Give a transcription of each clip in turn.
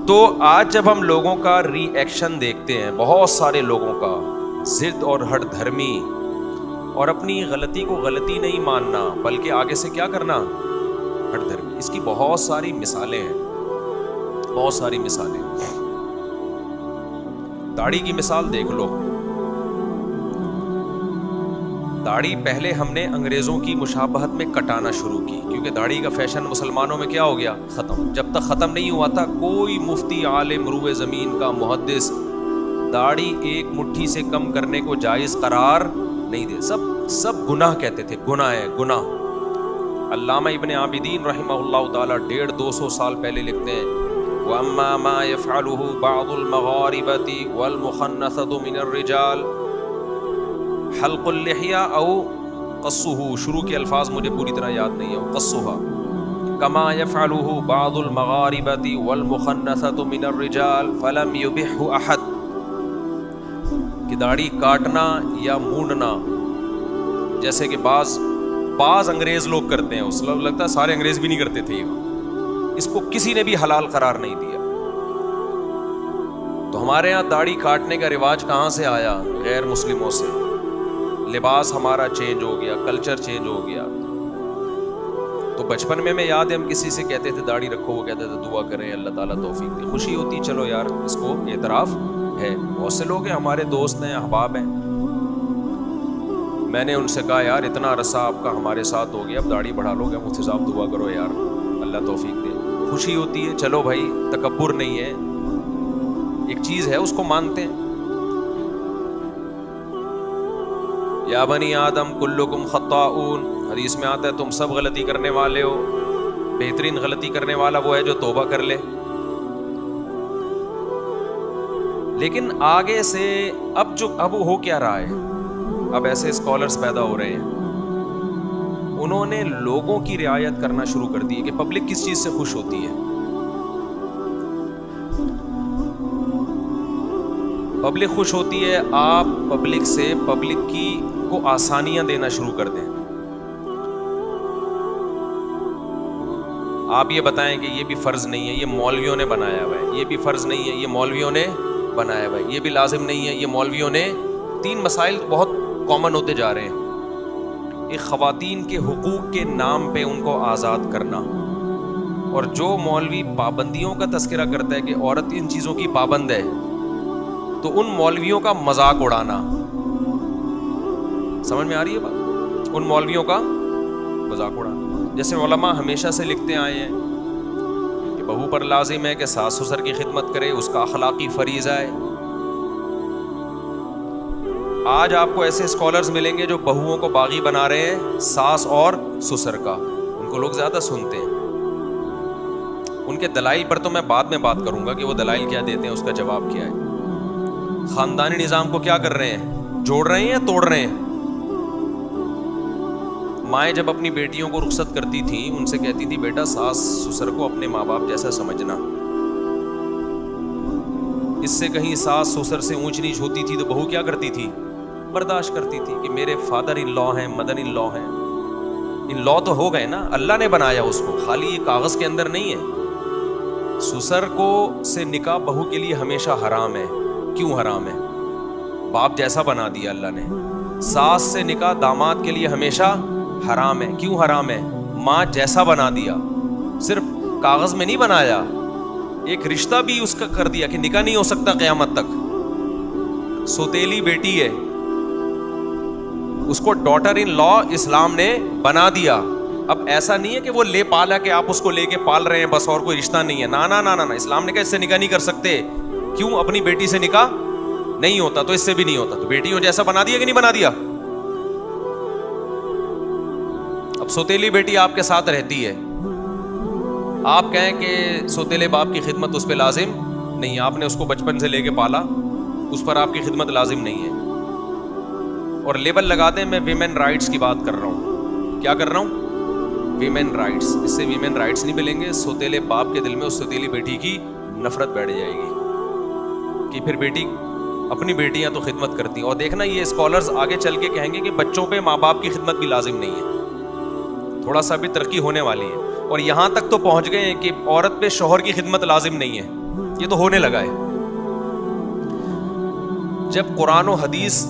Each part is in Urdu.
تو آج جب ہم لوگوں کا ری ایکشن دیکھتے ہیں، بہت سارے لوگوں کا ضد اور ہٹ دھرمی، اور اپنی غلطی کو غلطی نہیں ماننا بلکہ آگے سے کیا کرنا، ہٹ دھرمی، اس کی بہت ساری مثالیں ہیں، بہت ساری مثالیں۔ داڑھی کی مثال دیکھ لو۔ داڑھی پہلے ہم نے انگریزوں کی مشابہت میں کٹانا شروع کی، کیونکہ داڑھی کا فیشن مسلمانوں میں کیا ہو گیا، ختم۔ جب تک ختم نہیں ہوا تھا کوئی مفتی، عالم، روح زمین کا محدث داڑھی ایک مٹھی سے کم کرنے کو جائز قرار نہیں دے، سب گناہ کہتے تھے، گناہ ہے گناہ۔ علامہ ابن عابدین رحمہ اللہ تعالیٰ 150-200 سال پہلے لکھتے ہیں، وَأَمَّا مَا يَفْعَلُهُ بَعْضُ الْمَغَارِبَةِ وَالْمُخَنَّثَةُ مِنَ الرِّجَالِ حلق اللحیہ او قصہ، شروع کے الفاظ مجھے پوری طرح یاد نہیں ہے، قصہا کما یفعلہ بعض المغاربۃ والمخنثۃ من الرجال فلم یبحہ احد، کہ داڑھی کاٹنا یا مونڈنا جیسے کہ بعض انگریز لوگ کرتے ہیں، اس لگتا ہے سارے انگریز بھی نہیں کرتے تھے، اس کو کسی نے بھی حلال قرار نہیں دیا۔ تو ہمارے ہاں داڑھی کاٹنے کا رواج کہاں سے آیا؟ غیر مسلموں سے۔ لباس ہمارا چینج ہو گیا، کلچر چینج ہو گیا۔ تو بچپن میں یاد ہے ہم کسی سے کہتے تھے داڑھی رکھو، وہ کہتے تھے دعا کریں اللہ تعالیٰ توفیق دے، خوشی ہوتی، چلو یار اس کو اعتراف ہے۔ بہت سے لوگ ہیں ہمارے دوست ہیں، احباب ہیں، میں نے ان سے کہا یار اتنا عرصہ آپ کا ہمارے ساتھ ہو گیا، اب داڑھی بڑھا لو گے، مجھ سے صاحب دعا کرو یار اللہ توفیق دے، خوشی ہوتی ہے، چلو بھائی تکبر نہیں ہے، ایک چیز ہے اس کو مانتے ہیں۔ یا بنی آدم کلکم خطاؤن، حدیث میں آتا ہے تم سب غلطی کرنے والے ہو، بہترین غلطی کرنے والا وہ ہے جو توبہ کر لے۔ لیکن آگے سے اب ہو کیا رہا ہے، اب ایسے اسکالرز پیدا ہو رہے ہیں، انہوں نے لوگوں کی رعایت کرنا شروع کر دی ہے کہ پبلک کس چیز سے خوش ہوتی ہے۔ پبلک خوش ہوتی ہے، آپ پبلک سے پبلک کی کو آسانیاں دینا شروع کر دیں۔ آپ یہ بتائیں کہ یہ بھی فرض نہیں ہے، یہ مولویوں نے بنایا ہوا ہے، یہ بھی فرض نہیں ہے، یہ مولویوں نے بنایا ہوا ہے، یہ بھی لازم نہیں ہے، یہ مولویوں نے۔ 3 مسائل بہت کامن ہوتے جا رہے ہیں۔ ایک خواتین کے حقوق کے نام پہ ان کو آزاد کرنا، اور جو مولوی پابندیوں کا تذکرہ کرتا ہے کہ عورت ان چیزوں کی پابند ہے، تو ان مولویوں کا مذاق اڑانا۔ سمجھ میں آ رہی ہے بات؟ ان مولویوں کا مذاق اڑانا۔ جیسے علماء ہمیشہ سے لکھتے آئے ہیں کہ بہو پر لازم ہے کہ ساس سسر کی خدمت کرے، اس کا اخلاقی فریضہ ہے۔ آج آپ کو ایسے اسکالرز ملیں گے جو بہوؤں کو باغی بنا رہے ہیں، ساس اور سسر کا، ان کو لوگ زیادہ سنتے ہیں۔ ان کے دلائل پر تو میں بعد میں بات کروں گا کہ وہ دلائل کیا دیتے ہیں، اس کا جواب کیا ہے۔ خاندانی نظام کو کیا کر رہے ہیں، جوڑ رہے ہیں یا توڑ رہے ہیں؟ مائیں جب اپنی بیٹیوں کو رخصت کرتی تھیں، ان سے کہتی تھی بیٹا ساس سسر کو اپنے ماں باپ جیسا سمجھنا، اس سے کہیں ساس سسر سے اونچ نیچ ہوتی تھی تو بہو کیا کرتی تھی، برداشت کرتی تھی کہ میرے فادر ان لا ہیں، مدر ان لا ہیں، ان لا تو ہو گئے نا، اللہ نے بنایا اس کو، خالی یہ کاغذ کے اندر نہیں ہے۔ سسر کو سے نکاح بہو کے لیے ہمیشہ حرام ہے۔ کیوں حرام ہے؟ باپ جیسا بنا دیا اللہ نے۔ ساس سے نکاح داماد کے لیے ہمیشہ حرام ہے۔ کیوں حرام ہے؟ ماں جیسا بنا دیا، صرف کاغذ میں نہیں بنایا، ایک رشتہ بھی اس کا کر دیا کہ نکاح نہیں ہو سکتا قیامت تک۔ سوتیلی بیٹی ہے، اس کو ڈاٹر ان لا اسلام نے بنا دیا۔ اب ایسا نہیں ہے کہ وہ لے پالا کہ آپ اس کو لے کے پال رہے ہیں بس، اور کوئی رشتہ نہیں ہے، نا نا نا نا، اسلام نے کہا اس سے نکاح نہیں کر سکتے۔ کیوں؟ اپنی بیٹی سے نکاح نہیں ہوتا تو اس سے بھی نہیں ہوتا، تو بیٹیوں جیسا بنا دیا کہ نہیں بنا دیا؟ اب سوتیلی بیٹی آپ کے ساتھ رہتی ہے، آپ کہیں کہ سوتیلے باپ کی خدمت اس پہ لازم نہیں، آپ نے اس کو بچپن سے لے کے پالا، اس پر آپ کی خدمت لازم نہیں ہے۔ اور لیبل لگا دیں میں ویمن رائٹس کی بات کر رہا ہوں، کیا کر رہا ہوں؟ Women rights. اس سے ویمن رائٹس نہیں ملیں گے، سوتیلے باپ کے دل میں اس سوتیلی بیٹی کی نفرت بیٹھ جائے گی کہ پھر بیٹی اپنی بیٹیاں تو خدمت کرتی ہیں۔ اور دیکھنا یہ اسکالرز آگے چل کے کہیں گے کہ بچوں پہ ماں باپ کی خدمت بھی لازم نہیں ہے، تھوڑا سا بھی ترقی ہونے والی ہے، اور یہاں تک تو پہنچ گئے ہیں کہ عورت پہ شوہر کی خدمت لازم نہیں ہے۔ یہ تو ہونے لگا ہے. جب قرآن و حدیث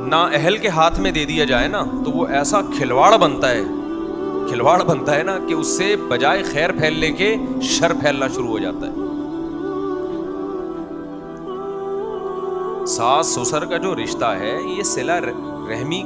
نااہل کے ہاتھ میں دے دیا جائے نا تو وہ ایسا کھلواڑ بنتا ہے نا کہ اس سے بجائے خیر پھیلنے کے شر پھیلنا شروع ہو جاتا ہے. ساس سسر کا جو رشتہ ہے یہ صلہ رحمی.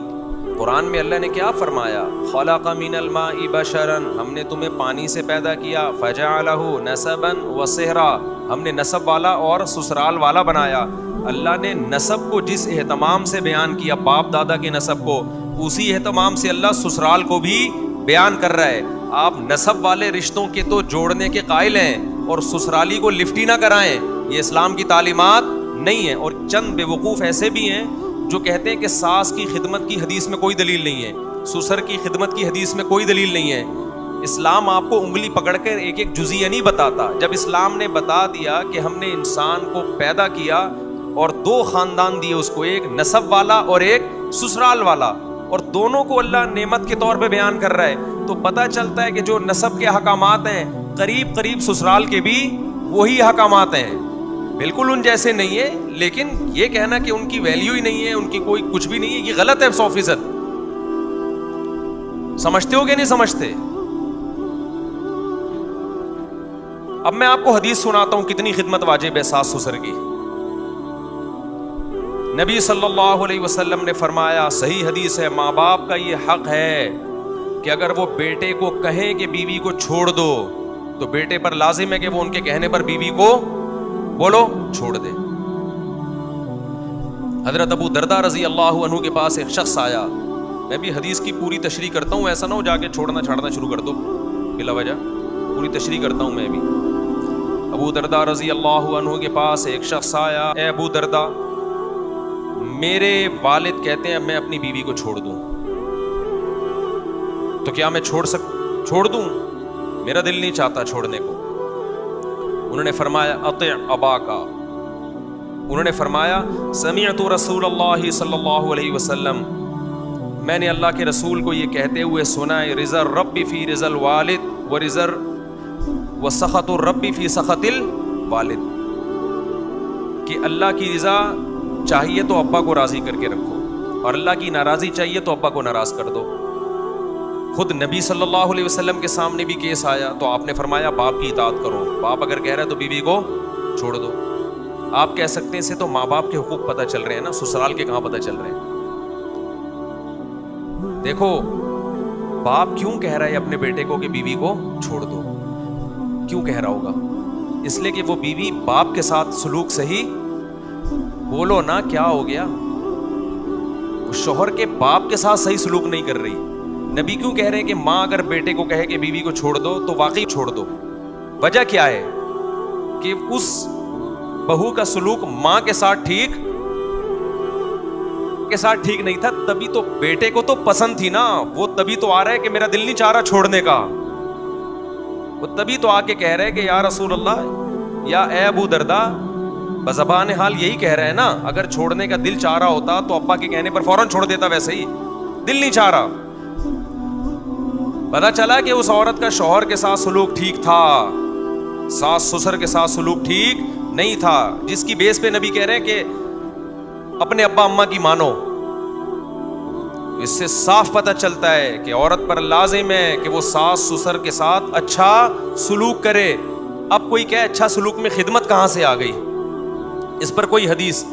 قرآن میں اللہ نے کیا فرمایا؟ خلق من الماء بشرا، ہم نے تمہیں پانی سے پیدا کیا، فجعلہ نسبا وصہرا، ہم نے نسب والا اور سسرال والا بنایا. اللہ نے نسب کو جس اہتمام سے بیان کیا، باپ دادا کے نسب کو، اسی اہتمام سے اللہ سسرال کو بھی بیان کر رہا ہے. آپ نسب والے رشتوں کے تو جوڑنے کے قائل ہیں اور سسرالی کو لفٹ ہی نہ کرائیں، یہ اسلام کی تعلیمات نہیں ہے. اور چند بے وقوف ایسے بھی ہیں جو کہتے ہیں کہ ساس کی خدمت کی حدیث میں کوئی دلیل نہیں ہے، سسر کی خدمت کی حدیث میں کوئی دلیل نہیں ہے. اسلام آپ کو انگلی پکڑ کر ایک ایک جزیہ نہیں بتاتا. جب اسلام نے بتا دیا کہ ہم نے انسان کو پیدا کیا اور دو خاندان دیے اس کو، ایک نسب والا اور ایک سسرال والا، اور دونوں کو اللہ نعمت کے طور پہ بیان کر رہا ہے، تو پتہ چلتا ہے کہ جو نسب کے احکامات ہیں قریب قریب سسرال کے بھی وہی احکامات ہیں. بالکل ان جیسے نہیں ہے، لیکن یہ کہنا کہ ان کی ویلیو ہی نہیں ہے، ان کی کوئی کچھ بھی نہیں ہے، یہ غلط ہے 100%. سمجھتے ہو کہ نہیں سمجھتے؟ اب میں آپ کو حدیث سناتا ہوں کتنی خدمت واجب ہے ساس سسر کی. نبی صلی اللہ علیہ وسلم نے فرمایا، صحیح حدیث ہے، ماں باپ کا یہ حق ہے کہ اگر وہ بیٹے کو کہیں کہ بیوی کو چھوڑ دو تو بیٹے پر لازم ہے کہ وہ ان کے کہنے پر بیوی کو بولو چھوڑ دے. حضرت ابو درداء رضی اللہ عنہ کے پاس ایک شخص آیا. میں بھی حدیث کی پوری تشریح کرتا ہوں، ایسا نہ ہو جا کے چھوڑنا چھاڑنا شروع کر دو بلا وجہ، پوری تشریح کرتا ہوں میں بھی. ابو درداء رضی اللہ عنہ کے پاس ایک شخص آیا، اے ابو درداء، میرے والد کہتے ہیں میں اپنی بیوی کو چھوڑ دوں، تو کیا میں چھوڑ دوں؟ میرا دل نہیں چاہتا چھوڑنے کو. انہوں نے فرمایا اطع اباکا. انہوں نے فرمایا سمعت رسول اللہ صلی اللہ علیہ وسلم، میں نے اللہ کے رسول کو یہ کہتے ہوئے سنا ہے، رضا الرب فی رضا الوالد و سخط الرب فی سخط الوالد، کہ اللہ کی رضا چاہیے تو ابا کو راضی کر کے رکھو اور اللہ کی ناراضی چاہیے تو ابا کو ناراض کر دو. خود نبی صلی اللہ علیہ وسلم کے سامنے بھی کیس آیا تو آپ نے فرمایا باپ کی اطاعت کرو، باپ اگر کہہ رہا ہے تو بیوی کو چھوڑ دو. آپ کہہ سکتے ہیں اسے تو ماں باپ کے حقوق پتہ چل رہے ہیں نا، سسرال کے کہاں پتہ چل رہے ہیں. دیکھو باپ کیوں کہہ رہا ہے اپنے بیٹے کو کہ بیوی کو چھوڑ دو؟ کیوں کہہ رہا ہوگا؟ اس لیے کہ وہ بیوی باپ کے ساتھ سلوک صحیح، بولو نا کیا ہو گیا، وہ شوہر کے باپ کے ساتھ صحیح سلوک نہیں کر رہی. نبی کیوں کہہ رہے ہیں کہ ماں اگر بیٹے کو کہے کہ بیوی کو چھوڑ دو تو واقعی چھوڑ دو؟ وجہ کیا ہے کہ اس بہو کا سلوک ماں کے ساتھ ٹھیک نہیں تھا، تبھی تو بیٹے کو تو پسند تھی نا، وہ تبھی تو آ رہا ہے کہ میرا دل نہیں چاہ رہا چھوڑنے کا، وہ تبھی تو آ کے کہہ رہے کہ یا رسول اللہ یا اے ابو درداء، بزبان حال یہی کہہ رہے ہیں نا، اگر چھوڑنے کا دل چاہ رہا ہوتا تو ابا کے کہنے پر فوراً چھوڑ دیتا، ویسے ہی دل نہیں چاہ رہا. پتا چلا کہ اس عورت کا شوہر کے ساتھ سلوک ٹھیک تھا، ساس سسر کے ساتھ سلوک ٹھیک نہیں تھا، جس کی بیس پہ نبی کہہ رہے ہیں کہ اپنے ابا اماں کی مانو. اس سے صاف پتہ چلتا ہے کہ عورت پر لازم ہے کہ وہ ساس سسر کے ساتھ اچھا سلوک کرے. اب کوئی کہے اچھا سلوک میں خدمت کہاں سے آ گئی؟ اس پر کوئی حدیث،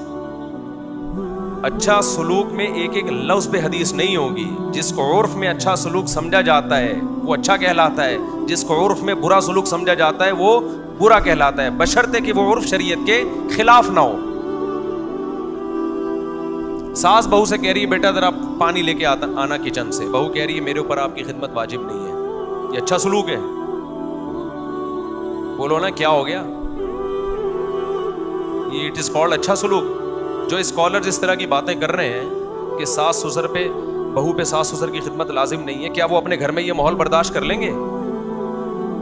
اچھا سلوک میں ایک ایک لفظ پہ حدیث نہیں ہوگی. جس کو عرف میں اچھا سلوک سمجھا جاتا ہے وہ اچھا کہلاتا ہے، جس کو عرف میں برا سلوک سمجھا جاتا ہے وہ برا کہلاتا ہے، بشرطے کہ وہ عرف شریعت کے خلاف نہ ہو. ساس بہو سے کہہ رہی ہے بیٹا ذرا پانی لے کے آنا کچن سے، بہو کہہ رہی ہے میرے اوپر آپ کی خدمت واجب نہیں ہے، یہ اچھا سلوک ہے؟ بولو نا کیا ہو گیا؟ یہ اٹ از کالڈ اچھا سلوک. جو اسکالرز اس طرح کی باتیں کر رہے ہیں کہ ساس سسر پہ بہو پہ ساس سسر کی خدمت لازم نہیں ہے، کیا وہ اپنے گھر میں یہ ماحول برداشت کر لیں گے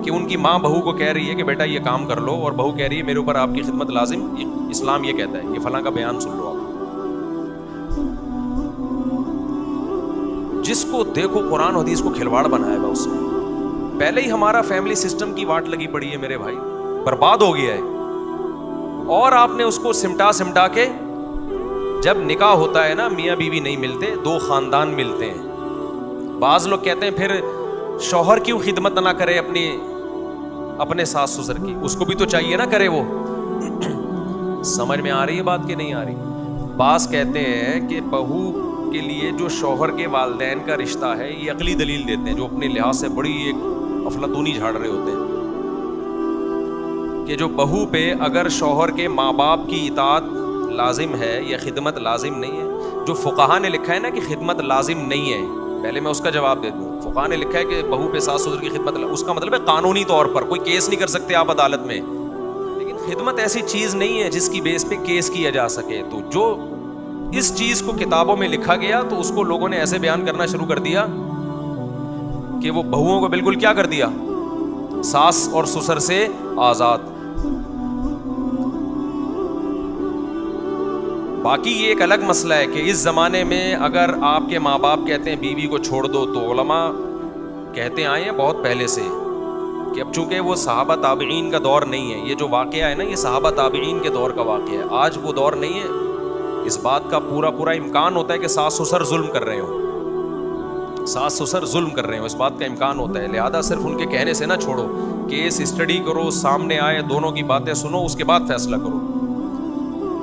کہ ان کی ماں بہو کو کہہ رہی ہے کہ بیٹا یہ کام کر لو اور بہو کہہ رہی ہے میرے اوپر آپ کی خدمت لازم؟ اسلام یہ کہتا ہے، یہ فلاں کا بیان سن لو آپ. جس کو دیکھو قرآن و حدیث کو کھلواڑ بنایا گا اس نے. پہلے ہی ہمارا فیملی سسٹم کی واٹ لگی پڑی ہے میرے بھائی, برباد ہو گیا ہے. اور آپ نے اس کو سمٹا کے, جب نکاح ہوتا ہے نا میاں بیوی نہیں ملتے, دو خاندان ملتے ہیں. بعض لوگ کہتے ہیں پھر شوہر کیوں خدمت نہ کرے اپنے ساس سسر کی, اس کو بھی تو چاہیے نا کرے وہ. سمجھ میں آ رہی ہے بات کہ نہیں آ رہی؟ بعض کہتے ہیں کہ بہو کے لیے جو شوہر کے والدین کا رشتہ ہے, یہ عقلی دلیل دیتے ہیں, جو اپنے لحاظ سے بڑی ایک افلاطونی جھاڑ رہے ہوتے ہیں, کہ جو بہو پہ اگر شوہر کے ماں باپ کی اطاعت لازم ہے یا خدمت لازم نہیں ہے. جو فقہا نے لکھا ہے نا کہ خدمت لازم نہیں ہے, پہلے میں اس کا جواب دے دوں. فقہا نے لکھا ہے کہ بہو پہ ساس سسر کی خدمت, اس کا مطلب ہے قانونی طور پر کوئی کیس نہیں کر سکتے آپ عدالت میں, لیکن خدمت ایسی چیز نہیں ہے جس کی بیس پہ کیس کیا جا سکے. تو جو اس چیز کو کتابوں میں لکھا گیا تو اس کو لوگوں نے ایسے بیان کرنا شروع کر دیا کہ وہ بہوؤں کو بالکل کیا کر دیا, ساس اور سسر سے آزاد. باقی یہ ایک الگ مسئلہ ہے کہ اس زمانے میں اگر آپ کے ماں باپ کہتے ہیں بیوی کو چھوڑ دو, تو علماء کہتے آئے ہیں بہت پہلے سے کہ اب چونکہ وہ صحابہ تابعین کا دور نہیں ہے, یہ جو واقعہ ہے نا یہ صحابہ تابعین کے دور کا واقعہ ہے, آج وہ دور نہیں ہے. اس بات کا پورا امکان ہوتا ہے کہ ساس سسر ظلم کر رہے ہوں, ساس سسر ظلم کر رہے ہوں, اس بات کا امکان ہوتا ہے. لہذا صرف ان کے کہنے سے نہ چھوڑو, کیس اسٹڈی کرو, سامنے آئے, دونوں کی باتیں سنو, اس کے بعد فیصلہ کرو.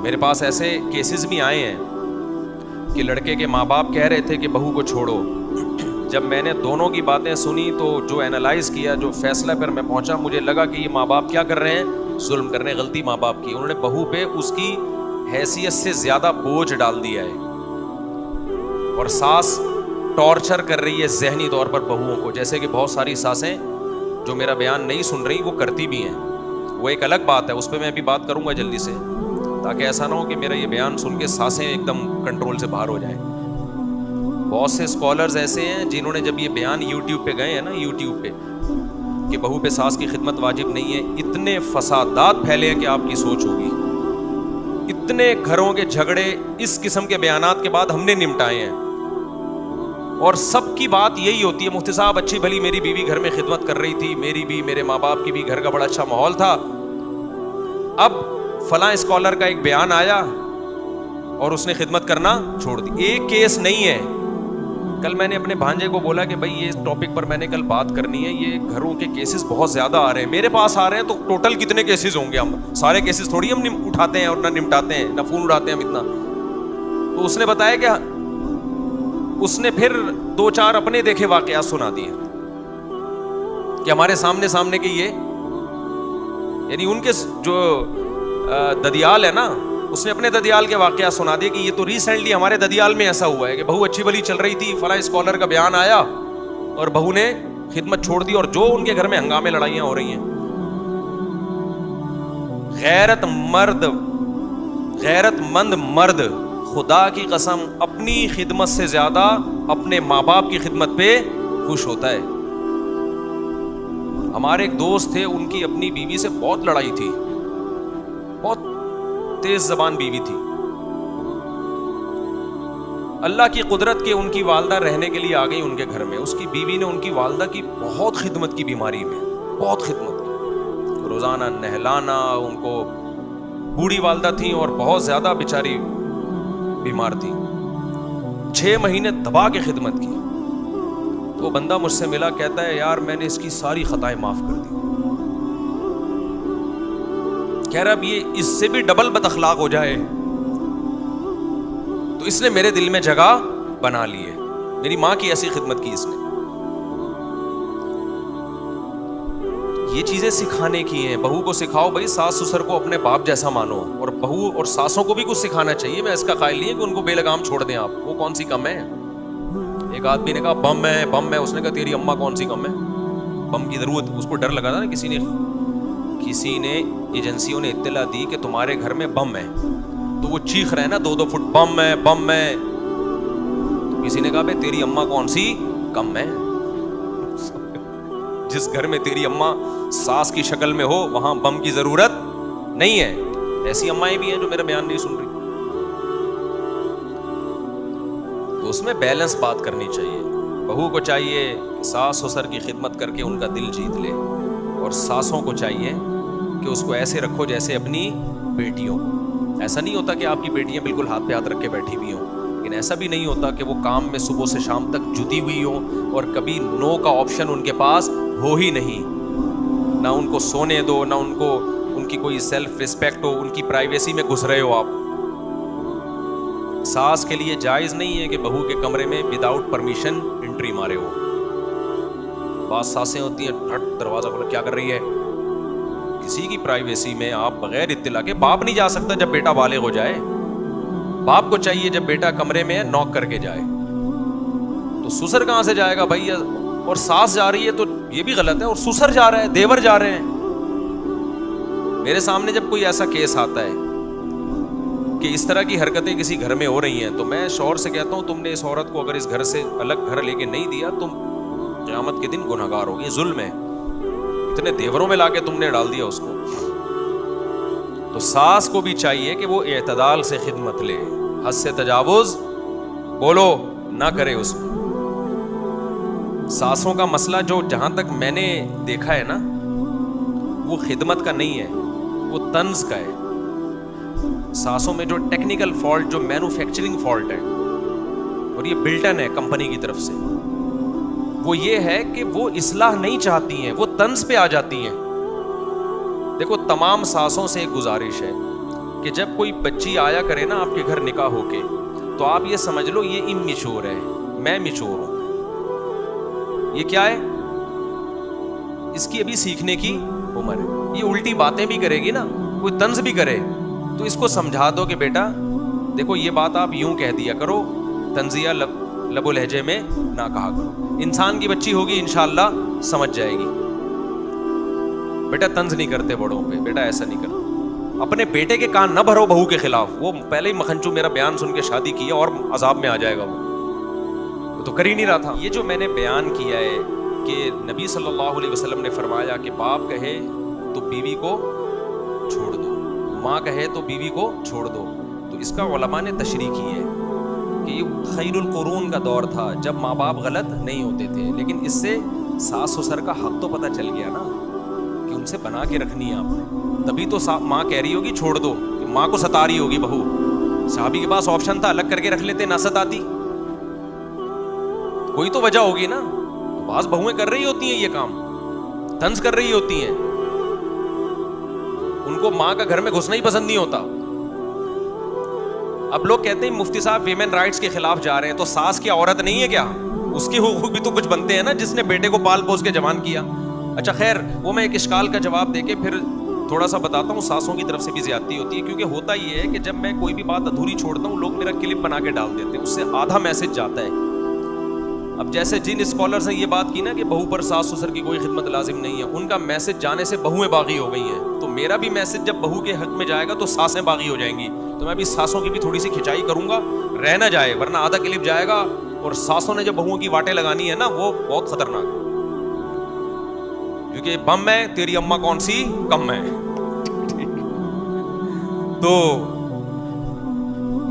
میرے پاس ایسے کیسز بھی آئے ہیں کہ لڑکے کے ماں باپ کہہ رہے تھے کہ بہو کو چھوڑو. جب میں نے دونوں کی باتیں سنی تو جو اینالائز کیا, جو فیصلہ پر میں پہنچا, مجھے لگا کہ یہ ماں باپ کیا کر رہے ہیں, ظلم کر رہے ہیں. غلطی ماں باپ کی, انہوں نے بہو پہ اس کی حیثیت سے زیادہ بوجھ ڈال دیا ہے, اور ساس ٹارچر کر رہی ہے ذہنی طور پر بہوؤں کو, جیسے کہ بہت ساری ساسیں جو میرا بیان نہیں سن رہی وہ کرتی بھی ہیں. وہ ایک الگ بات ہے, اس پہ میں ابھی بات کروں گا جلدی سے, تاکہ ایسا نہ ہو کہ میرا یہ بیان سن کے سانسیں ایک دم کنٹرول سے باہر ہو جائیں. بہت سے اسکالرز ایسے ہیں جنہوں نے جب یہ بیان یوٹیوب پہ گئے ہیں نا, یوٹیوب پہ کہ بہو پہ ساس کی خدمت واجب نہیں ہے, اتنے فسادات پھیلے ہیں کہ آپ کی سوچ ہوگی. اتنے گھروں کے جھگڑے اس قسم کے بیانات کے بعد ہم نے نمٹائے ہیں, اور سب کی بات یہی ہوتی ہے, مفتی صاحب اچھی بھلی میری بیوی گھر میں خدمت کر رہی تھی, میری بھی, میرے ماں باپ کی بھی, گھر کا بڑا اچھا ماحول تھا. اب فلاں اسکالر کا ایک بیان آیا اور اس نے خدمت کرنا چھوڑ دی. ایک کیس نہیں ہے. کل میں نے اپنے بھانجے کو بولا کہ بھائی یہ ٹاپک پر میں نے کل بات کرنی ہے, یہ گھروں کے کیسز بہت زیادہ آ رہے ہیں, میرے پاس آ رہے ہیں, تو ٹوٹل کتنے کیسز ہوں گے؟ ہم سارے کیسز تھوڑی ہم اٹھاتے ہیں اور نہ نمٹاتے ہیں, نہ فون اڑاتے ہیں ہم اتنا. تو اس نے بتایا کہ اس نے پھر 2-4 اپنے دیکھے واقعات سنا دیے کہ ہمارے سامنے کے یہ, یعنی ان کے جو ددیال ہے نا, اس نے اپنے ددیال کے واقعات سنا دیے کہ یہ تو ریسنٹلی ہمارے ددیال میں ایسا ہوا ہے کہ بہو اچھی بھلی چل رہی تھی, فلاں اسکالر کا بیان آیا اور بہو نے خدمت چھوڑ دی, اور جو ان کے گھر میں ہنگامے لڑائیاں ہو رہی ہیں. غیرت مند مرد خدا کی قسم اپنی خدمت سے زیادہ اپنے ماں باپ کی خدمت پہ خوش ہوتا ہے. ہمارے ایک دوست تھے, ان کی اپنی بیوی سے بہت لڑائی تھی, بہت تیز زبان بیوی تھی. اللہ کی قدرت کے ان کی والدہ رہنے کے لیے آ گئی ان کے گھر میں. اس کی بیوی نے ان کی والدہ کی بہت خدمت کی, بیماری میں بہت خدمت کی, روزانہ نہلانا, ان کو بوڑھی والدہ تھیں اور بہت زیادہ بیچاری بیمار تھی. 6 مہینے دبا کے خدمت کی. تو بندہ مجھ سے ملا, کہتا ہے یار میں نے اس کی ساری خطائیں معاف کر دی. کہہ رہا اب یہ اس سے بھی ڈبل بد اخلاق ہو جائے تو اس نے میرے دل میں جگہ بنا لی ہے. میری ماں کی ایسی خدمت کی اس نے. یہ چیزیں سکھانے کی ہیں. بہو کو سکھاؤ بھائی ساس سسر کو اپنے باپ جیسا مانو, اور بہو اور ساسوں کو بھی کچھ سکھانا چاہیے. میں اس کا قائل نہیں ہے کہ ان کو بے لگام چھوڑ دیں آپ, وہ کون سی کم ہے. ایک آدمی نے کہا بم ہے, بم ہے. اس نے کہا تیری اماں کون سی کم ہے, بم کی ضرورت. اس کو ڈر لگا تھا نا, کسی نے ایجنسیوں نے اطلاع دی کہ تمہارے گھر میں بم ہے, تو وہ چیخ رہے ہیں نا 2-2 فٹ, بم ہے بم ہے. تو کسی نے کہا بھائی تیری اماں کون سی کم ہے. جس گھر میں تیری اماں ساس کی شکل میں ہو وہاں بم کی ضرورت نہیں ہے. ایسی امائیں بھی ہیں جو میرا بیان نہیں سن رہی. تو اس میں بیلنس بات کرنی چاہیے. بہو کو چاہیے کہ ساس سسر کی خدمت کر کے ان کا دل جیت لے، اور ساسوں کو چاہیے کہ اس کو ایسے رکھو جیسے اپنی بیٹیوں کو۔ ایسا نہیں ہوتا کہ آپ کی بیٹیاں بالکل ہاتھ پہ ہاتھ رکھ کے بیٹھی ہوئی ہوں، لیکن ایسا بھی نہیں ہوتا کہ وہ کام میں صبح سے شام تک جتی ہوئی ہوں اور کبھی نو کا آپشن ان کے پاس ہو ہی نہیں۔ نہ ان کو سونے دو، نہ ان کو ان کی کوئی سیلف رسپیکٹ ہو، ان کی پرائیویسی میں گھس رہے ہو آپ۔ ساس کے لیے جائز نہیں ہے کہ بہو کے کمرے میں وداؤٹ پرمیشن انٹری مارے ہو۔ بعض ساسیں ہوتی ہیں ٹھٹ دروازہ کھولا، کیا کر رہی ہے؟ کسی کی پرائیویسی میں آپ بغیر اطلاع کے، باپ نہیں جا سکتا جب بیٹا بالغ ہو جائے، باپ کو چاہیے جب بیٹا کمرے میں ہے نوک کر کے جائے، تو سسر کہاں سے جائے گا بھائی؟ اور ساس جا رہی ہے تو یہ بھی غلط ہے، اور سسر جا رہے ہیں، دیور جا رہے ہیں۔ میرے سامنے جب کوئی ایسا کیس آتا ہے کہ اس طرح کی حرکتیں کسی گھر میں ہو رہی ہیں، تو میں شوہر سے کہتا ہوں تم نے اس عورت کو اگر اس گھر سے الگ گھر لے کے نہیں دیا، تم قیامت کے دن گنہگار ہوگی، ظلم ہے، اتنے دیوروں میں لا کے تم نے ڈال دیا اس کو۔ تو ساس کو بھی چاہیے کہ وہ اعتدال سے خدمت لے، حد سے تجاوز بولو نہ کرے اس میں۔ ساسوں کا مسئلہ جو جہاں تک میں نے دیکھا ہے نا، وہ خدمت کا نہیں ہے، وہ طنز کا ہے۔ ساسوں میں جو ٹیکنیکل فالٹ، جو مینوفیکچرنگ فالٹ ہے، اور یہ بلٹن ہے کمپنی کی طرف سے، وہ یہ ہے کہ وہ اصلاح نہیں چاہتی ہیں، وہ طنز پہ آ جاتی ہیں۔ دیکھو تمام ساسوں سے ایک گزارش ہے کہ جب کوئی بچی آیا کرے نا آپ کے گھر نکاح ہو کے، تو آپ یہ سمجھ لو یہ اممیچور ہے، میں میچور ہوں۔ یہ کیا ہے؟ اس کی ابھی سیکھنے کی عمر ہے۔ یہ الٹی باتیں بھی کرے گی نا، کوئی طنز بھی کرے تو اس کو سمجھا دو کہ بیٹا دیکھو یہ بات آپ یوں کہہ دیا کرو، طنزیہ لب و لہجے میں نہ کہا کرو۔ انسان کی بچی ہوگی انشاءاللہ سمجھ جائے گی، بیٹا طنز نہیں کرتے بڑوں پہ، بیٹا ایسا نہیں کرتے۔ اپنے بیٹے کے کان نہ بھرو بہو کے خلاف، وہ پہلے ہی مکھنچو میرا بیان سن کے شادی کی ہے اور عذاب میں آ جائے گا، وہ تو کر ہی نہیں رہا تھا۔ یہ جو میں نے بیان کیا ہے کہ نبی صلی اللہ علیہ وسلم نے فرمایا کہ باپ کہے تو بیوی کو چھوڑ دو، ماں کہے تو بیوی کو چھوڑ دو، تو اس کا علماء نے تشریح کی ہے کہ یہ خیر القرون کا دور تھا جب ماں باپ غلط نہیں ہوتے تھے، لیکن اس سے ساس سسر کا حق تو پتہ چل گیا نا کہ ان سے بنا کے رکھنی ہے آپ نے، تبھی تو ماں کہہ رہی ہوگی چھوڑ دو، کہ ماں کو ستا رہی ہوگی بہو۔ صحابی کے پاس آپشن تھا الگ کر کے رکھ لیتے، نہ ستاتی، کوئی تو وجہ ہوگی نا۔ بعض بہویں کر رہی ہوتی ہیں یہ کام، طنز کر رہی ہوتی ہیں، ان کو ماں کا گھر میں گھسنا ہی پسند نہیں ہوتا۔ اب لوگ کہتے ہیں مفتی صاحب ویمن رائٹس کے خلاف جا رہے ہیں، تو ساس کیا عورت نہیں ہے کیا؟ اس کے حقوق بھی تو کچھ بنتے ہیں نا، جس نے بیٹے کو پال پوس کے جوان کیا۔ اچھا خیر، وہ میں ایک اشکال کا جواب دے کے پھر تھوڑا سا بتاتا ہوں، ساسوں کی طرف سے بھی زیادتی ہوتی ہے، کیونکہ ہوتا یہ ہے کہ جب میں کوئی بھی بات ادھوری چھوڑتا ہوں لوگ میرا کلپ بنا کے ڈال دیتے ہیں، اس سے آدھا میسج جاتا ہے۔ اب جیسے جن اسکالرز نے یہ بات کی نا کہ بہو پر ساس سسر کی کوئی خدمت لازم نہیں ہے، ان کا میسج جانے سے بہویں باغی ہو گئی ہیں، تو میرا بھی میسج جب بہو کے حق میں جائے گا تو ساسیں باغی ہو جائیں گی، تو میں بھی ساسوں کی بھی تھوڑی سی کھچائی کروں گا، رہ نہ جائے، ورنہ آدھا کلپ جائے گا اور ساسوں نے جب بہوؤں کی واٹیں لگانی ہے نا وہ بہت خطرناک ہے، کیونکہ بم ہے تیری اماں کون سی کم ہے۔ تو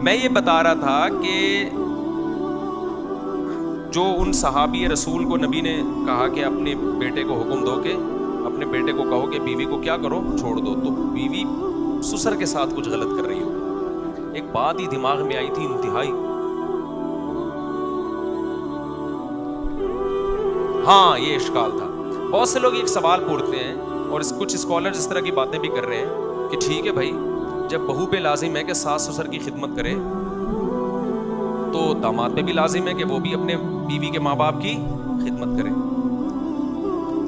میں یہ بتا رہا تھا کہ جو ان صحابی رسول کو نبی نے کہا کہ اپنے بیٹے کو حکم دو کہ اپنے بیٹے کو کہو کہ بیوی کو کیا کرو چھوڑ دو، تو بیوی سسر کے ساتھ کچھ غلط کر رہی ہو، ایک بات ہی دماغ میں آئی تھی انتہائی، ہاں یہ اشکال تھا۔ بہت سے لوگ ایک سوال پوچھتے ہیں اور کچھ اسکالرز اس طرح کی باتیں بھی کر رہے ہیں کہ ٹھیک ہے بھائی جب بہو پہ لازم ہے کہ ساس سسر کی خدمت کرے تو داماد پہ بھی لازم ہے کہ وہ بھی اپنے بیوی کے ماں باپ کی خدمت کرے۔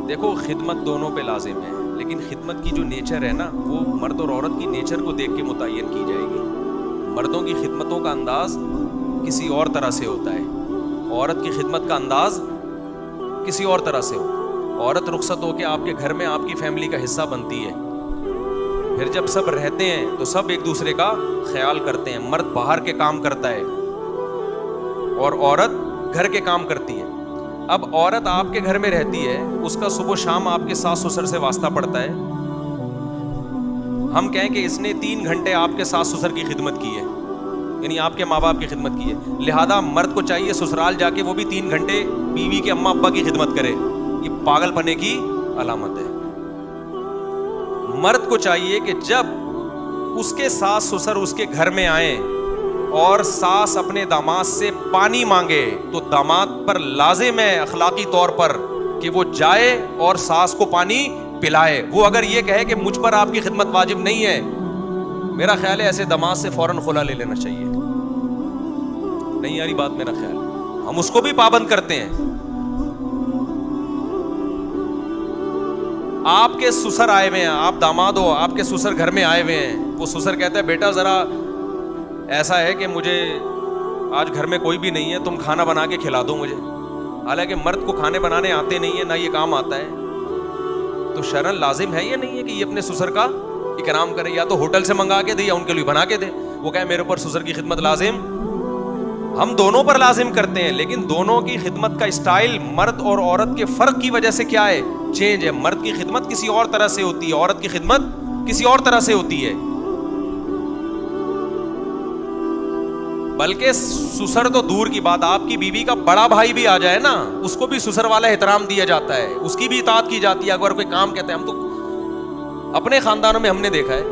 دیکھو خدمت دونوں پہ لازم ہے، لیکن خدمت کی جو نیچر ہے نا وہ مرد اور عورت کی نیچر کو دیکھ کے متعین کی جائے گی۔ مردوں کی خدمتوں کا انداز کسی اور طرح سے ہوتا ہے، عورت کی خدمت کا انداز کسی اور طرح سے ہوتا ہے۔ عورت رخصت ہو کے آپ کے گھر میں آپ کی فیملی کا حصہ بنتی ہے، پھر جب سب رہتے ہیں تو سب ایک دوسرے کا خیال کرتے ہیں، مرد باہر کے کام کرتا ہے اور عورت گھر کے کام کرتی ہے۔ اب عورت آپ کے گھر میں رہتی ہے، اس کا صبح و شام آپ کے ساس سسر سے واسطہ پڑتا ہے، ہم کہیں کہ اس نے 3 گھنٹے آپ کے ساس سسر کی خدمت کی ہے، یعنی آپ کے ماں باپ کی خدمت کی ہے، لہذا مرد کو چاہیے سسرال جا کے وہ بھی 3 گھنٹے بیوی کے اماں ابا کی خدمت کرے، یہ پاگل پنے کی علامت ہے۔ مرد کو چاہیے کہ جب اس کے ساس سسر اس کے گھر میں آئیں اور ساس اپنے داماد سے پانی مانگے تو داماد پر لازم ہے اخلاقی طور پر کہ وہ جائے اور ساس کو پانی پلائے۔ وہ اگر یہ کہے کہ مجھ پر آپ کی خدمت واجب نہیں ہے، میرا خیال ہے ایسے داماد سے فوراً خلا لے لینا چاہیے۔ نہیں یاری بات، میرا خیال ہم اس کو بھی پابند کرتے ہیں۔ آپ کے سسر آئے ہوئے ہیں، آپ داماد ہو، آپ کے سسر گھر میں آئے ہوئے ہیں، وہ سسر کہتا ہے بیٹا ذرا ایسا ہے کہ مجھے آج گھر میں کوئی بھی نہیں ہے، تم کھانا بنا کے کھلا دو مجھے۔ حالانکہ مرد کو کھانے بنانے آتے نہیں ہیں، نہ یہ کام آتا ہے، تو شرعاً لازم ہے یہ نہیں ہے کہ یہ اپنے سسر کا اکرام کرے، یا تو ہوٹل سے منگا کے دے یا ان کے لیے بنا کے دے۔ وہ کہے میرے اوپر سسر کی خدمت لازم، ہم دونوں پر لازم کرتے ہیں، لیکن دونوں کی خدمت کا اسٹائل مرد اور عورت کے فرق کی وجہ سے کیا ہے؟ چینج ہے۔ مرد کی خدمت کسی اور طرح سے ہوتی ہے، عورت کی خدمت کسی اور طرح سے ہوتی ہے۔ بلکہ سسر تو دور کی بات، آپ کی بیوی کا بڑا بھائی بھی آ جائے نا، اس کو بھی سسر والا احترام دیا جاتا ہے، اس کی بھی اطاعت کی جاتی ہے۔ اگر کوئی کام کہتے ہیں، ہم تو اپنے خاندانوں میں ہم نے دیکھا ہے،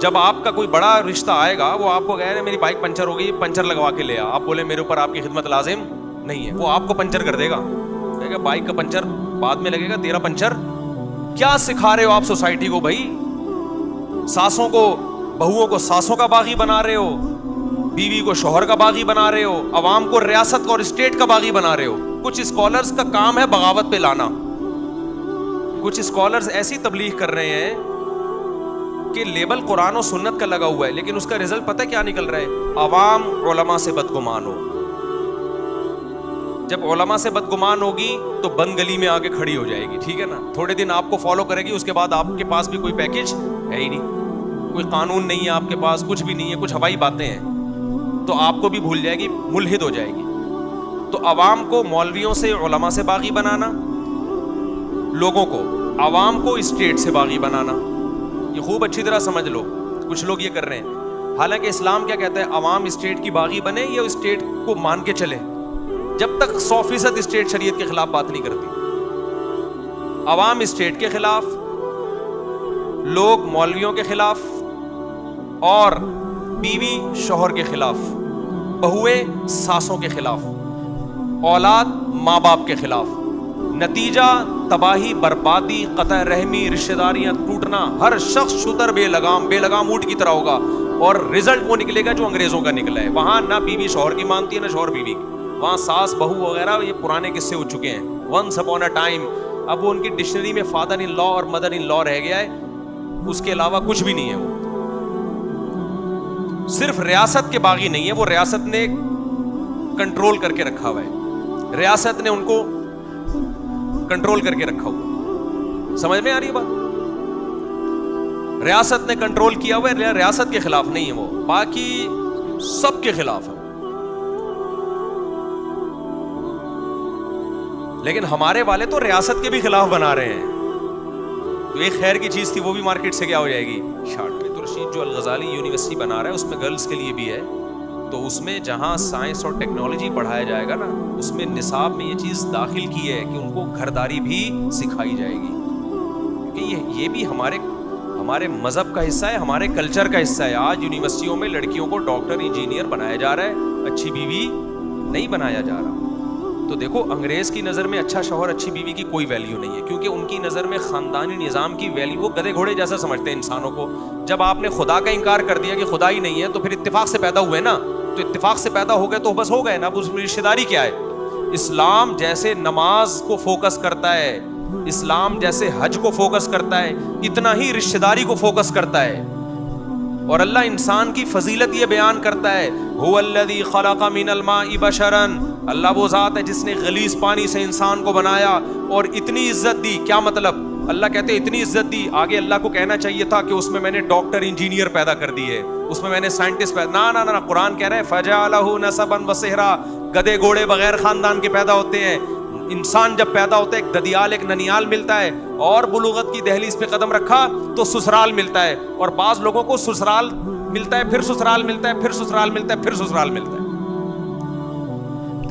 جب آپ کا کوئی بڑا رشتہ آئے گا، وہ آپ کو کہے میری بائک پنچر ہو گئی، پنچر لگوا کے لے آ، آپ بولے میرے اوپر آپ کی خدمت لازم نہیں ہے، وہ آپ کو پنچر کر دے گا، کہے گا بائک کا پنچر بعد میں لگے گا، تیرا پنچر۔ کیا سکھا رہے ہو آپ سوسائٹی کو بھائی؟ ساسوں کو، بہوؤں کو ساسوں کا باغی بنا رہے ہو، بیوی کو شوہر کا باغی بنا رہے ہو، عوام کو ریاست اور اسٹیٹ کا باغی بنا رہے ہو۔ کچھ اسکالرز کا کام ہے بغاوت پہ لانا، کچھ اسکالرز ایسی تبلیغ کر رہے ہیں کہ لیبل قرآن و سنت کا لگا ہوا ہے، لیکن اس کا رزلٹ پتہ کیا نکل رہا ہے؟ عوام علماء سے بدگمان ہو۔ جب علماء سے بدگمان ہوگی تو بند گلی میں آ کے کھڑی ہو جائے گی، ٹھیک ہے نا، تھوڑے دن آپ کو فالو کرے گی، اس کے بعد آپ کے پاس بھی کوئی پیکج ہے ہی نہیں، کوئی قانون نہیں ہے آپ کے پاس، کچھ بھی نہیں ہے، کچھ ہوائی باتیں ہیں، تو آپ کو بھی بھول جائے گی، ملحد ہو جائے گی۔ تو عوام کو مولویوں سے، علماء سے باغی بنانا، لوگوں کو، عوام کو اسٹیٹ سے باغی بنانا، یہ خوب اچھی طرح سمجھ لو۔ کچھ لوگ یہ کر رہے ہیں، حالانکہ اسلام کیا کہتا ہے؟ عوام اسٹیٹ کی باغی بنے یا اسٹیٹ کو مان کے چلے، جب تک 100% اسٹیٹ شریعت کے خلاف بات نہیں کرتی۔ عوام اسٹیٹ کے خلاف، لوگ مولویوں کے خلاف، اور بیوی شوہر کے خلاف، بہویں ساسوں کے خلاف، اولاد ماں باپ کے خلاف، نتیجہ تباہی، بربادی، قطع رحمی، رشتہ داریاں ٹوٹنا، ہر شخص شتر بے لگام اونٹ کی طرح ہوگا، اور رزلٹ وہ نکلے گا جو انگریزوں کا نکلا ہے۔ وہاں نہ بیوی شوہر کی مانتی ہے، نہ شوہر بیوی کی، وہاں ساس بہو وغیرہ یہ پرانے قصے ہو چکے ہیں، ونس اپون اے ٹائم۔ اب وہ ان کی ڈکشنری میں فادر ان لا اور مدر ان لا رہ گیا ہے، اس کے علاوہ کچھ بھی نہیں ہے۔ وہ صرف ریاست کے باغی نہیں ہے، وہ ریاست نے کنٹرول کر کے رکھا ہوا ہے، ریاست نے ان کو کنٹرول کر کے رکھا ہوا۔ سمجھ میں آ رہی ہے بات؟ ریاست نے کنٹرول کیا ہوا ہے، ریاست کے خلاف نہیں ہے، وہ باقی سب کے خلاف ہے۔ لیکن ہمارے والے تو ریاست کے بھی خلاف بنا رہے ہیں، تو ایک خیر کی چیز تھی وہ بھی مارکیٹ سے کیا ہو جائے گی، شارٹ۔ رشید جو الغزالی یونیورسٹی بنا رہا ہے اس میں گرلز کے لیے بھی ہے، تو اس میں جہاں سائنس اور ٹیکنالوجی پڑھایا جائے گا نا، اس میں نصاب میں یہ چیز داخل کی ہے کہ ان کو گھرداری بھی سکھائی جائے گی، کیونکہ یہ بھی ہمارے مذہب کا حصہ ہے، ہمارے کلچر کا حصہ ہے۔ آج یونیورسٹیوں میں لڑکیوں کو ڈاکٹر انجینئر بنایا جا رہا ہے، اچھی بیوی نہیں بنایا جا رہا۔ تو دیکھو، انگریز کی نظر میں اچھا شوہر اچھی بیوی کی کوئی ویلیو نہیں ہے، کیونکہ ان کی نظر میں خاندانی نظام کی ویلیو، وہ گدھے گھوڑے جیسا سمجھتے ہیں انسانوں کو۔ جب آپ نے خدا کا انکار کر دیا کہ خدا ہی نہیں ہے، تو پھر اتفاق سے پیدا ہوئے نا، تو اتفاق سے پیدا ہو گئے تو بس ہو گئے نا، اب اس میں رشتہ داری کیا ہے؟ اسلام جیسے نماز کو فوکس کرتا ہے، اسلام جیسے حج کو فوکس کرتا ہے، اتنا ہی رشتہ داری کو فوکس کرتا ہے۔ اور اللہ انسان کی فضیلت یہ بیان کرتا ہے، هو الذی خلق من الماء بشرا، اللہ وہ ذات ہے جس نے غلیظ پانی سے انسان کو بنایا اور اتنی عزت دی۔ کیا مطلب؟ اللہ کہتے ہیں اتنی عزت دی، آگے اللہ کو کہنا چاہیے تھا کہ اس میں میں نے ڈاکٹر انجینئر پیدا کر دیے، اس میں میں نے سائنٹسٹ پیدا، نہ قرآن کہہ رہے ہیں فجعلہ نسبا وصہرا، گدھے گھوڑے بغیر خاندان کے پیدا ہوتے ہیں۔ انسان جب پیدا ہوتا ہے ایک ددیال، ایک ننیال ملتا ہے، اور بلوغت کی دہلیز پہ قدم رکھا تو سسرال ملتا ہے، اور بعض لوگوں کو سسرال ملتا ہے، پھر سسرال ملتا ہے، پھر سسرال ملتا ہے، پھر سسرال ملتا ہے۔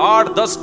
8-10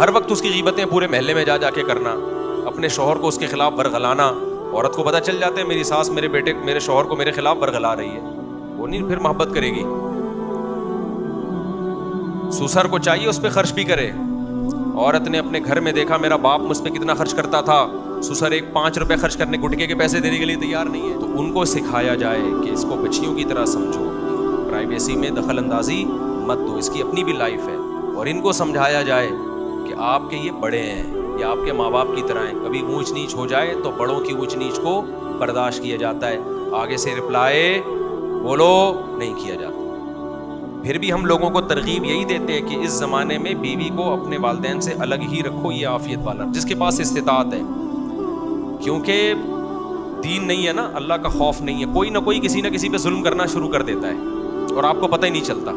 ہر وقت اس کی غیبتیں پورے محلے میں جا کے کرنا, اپنے شوہر کو اس کے خلاف ورغلانا. عورت کو پتہ چل جاتا ہے میری ساس میرے بیٹے میرے شوہر کو میرے خلاف ورغلا رہی ہے, وہ نہیں پھر محبت کرے گی. سسر کو چاہیے اس پہ خرچ بھی کرے. عورت نے اپنے گھر میں دیکھا میرا باپ مجھ پہ کتنا خرچ کرتا تھا, سسر ایک 5 روپے خرچ کرنے گٹکے کے پیسے دینے کے لیے تیار نہیں ہے, تو ان کو سکھایا جائے کہ اس کو بچیوں کی طرح سمجھو, پرائیویسی میں دخل اندازی مت دو, اس کی اپنی بھی لائف ہے. اور ان کو سمجھایا جائے کہ آپ کے یہ بڑے ہیں, یہ آپ کے ماں باپ کی طرح ہیں, کبھی اونچ نیچ ہو جائے تو بڑوں کی اونچ نیچ کو برداشت کیا جاتا ہے, آگے سے رپلائی بولو نہیں کیا جاتا. پھر بھی ہم لوگوں کو ترغیب یہی دیتے ہیں کہ اس زمانے میں بیوی کو اپنے والدین سے الگ ہی رکھو, یہ عافیت والا جس کے پاس استطاعت ہے, کیونکہ دین نہیں ہے نا, اللہ کا خوف نہیں ہے, کوئی نہ کوئی کسی نہ کسی پہ ظلم کرنا شروع کر دیتا ہے اور آپ کو پتہ ہی نہیں چلتا.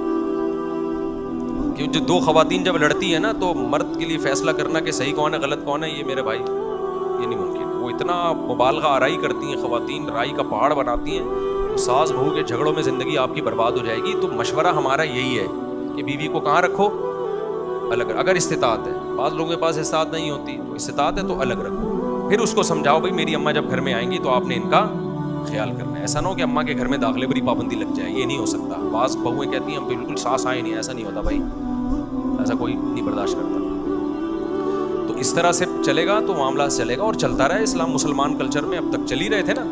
جو 2 خواتین جب لڑتی ہیں نا تو مرد کے لیے فیصلہ کرنا کہ صحیح کون ہے غلط کون ہے, یہ میرے بھائی یہ نہیں ممکن. وہ اتنا مبالغہ آرائی کرتی ہیں خواتین, رائی کا پہاڑ بناتی ہیں, تو ساس بہو کے جھگڑوں میں زندگی آپ کی برباد ہو جائے گی. تو مشورہ ہمارا یہی ہے کہ بیوی کو کہاں رکھو, الگ, اگر استطاعت ہے. بعض لوگوں کے پاس استطاعت نہیں ہوتی, تو استطاعت ہے تو الگ رکھو. پھر اس کو سمجھاؤ بھائی میری اماں جب گھر میں آئیں گی تو آپ نے ان کا خیال کرنا ہے. ایسا نہ ہو کہ اماں کے گھر میں داخلے پر ہی پابندی لگ جائے, یہ نہیں ہو سکتا. بعض بہویں کہتی ہیں ہم بالکل ساس آئے نہیں, ایسا نہیں ہوتا بھائی, ایسا کوئی نہیں برداشت کرتا. تو اس طرح سے چلے گا تو معاملہ چلے گا اور چلتا رہا. اسلام مسلمان کلچر میں اب تک چل ہی رہے تھے نا.